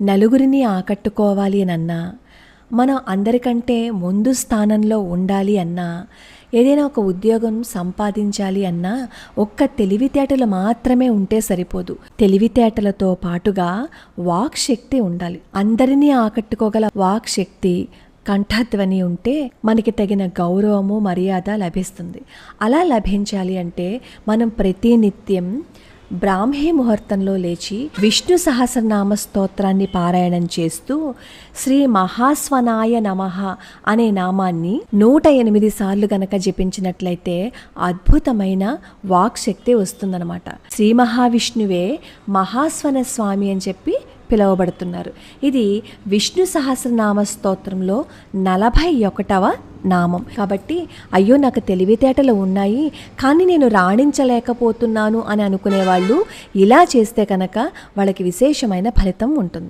నలుగురిని ఆకట్టుకోవాలి అన్నా, మనం అందరికంటే ముందు స్థానంలో ఉండాలి అన్నా, ఏదైనా ఒక ఉద్యోగం సంపాదించాలి అన్నా ఒక్క తెలివితేటలు మాత్రమే ఉంటే సరిపోదు. తెలివితేటలతో పాటుగా వాక్ శక్తి ఉండాలి. అందరినీ ఆకట్టుకోగల వాక్ శక్తి, కంఠధ్వని ఉంటే మనకి తగిన గౌరవము, మర్యాద లభిస్తుంది. అలా లభించాలి అంటే మనం ప్రతినిత్యం బ్రాహ్మీ ముహూర్తంలో లేచి విష్ణు సహస్రనామ స్తోత్రాన్ని పారాయణం చేస్తూ శ్రీ మహాస్వనాయ నమః అనే నామాన్ని 108 సార్లు గనక జపించినట్లయితే అద్భుతమైన వాక్ శక్తి వస్తుందన్నమాట. శ్రీ మహావిష్ణువే మహాస్వన స్వామి అని చెప్పి పిలువబడుతున్నారు. ఇది విష్ణు సహస్రనామ స్తోత్రంలో 41వ నామం. కాబట్టి అయ్యో నాకు తెలివితేటలు ఉన్నాయి కానీ నేను రాణించలేకపోతున్నాను అని అనుకునే వాళ్ళు ఇలా చేస్తే కనుక వాళ్ళకి విశేషమైన ఫలితం ఉంటుంది.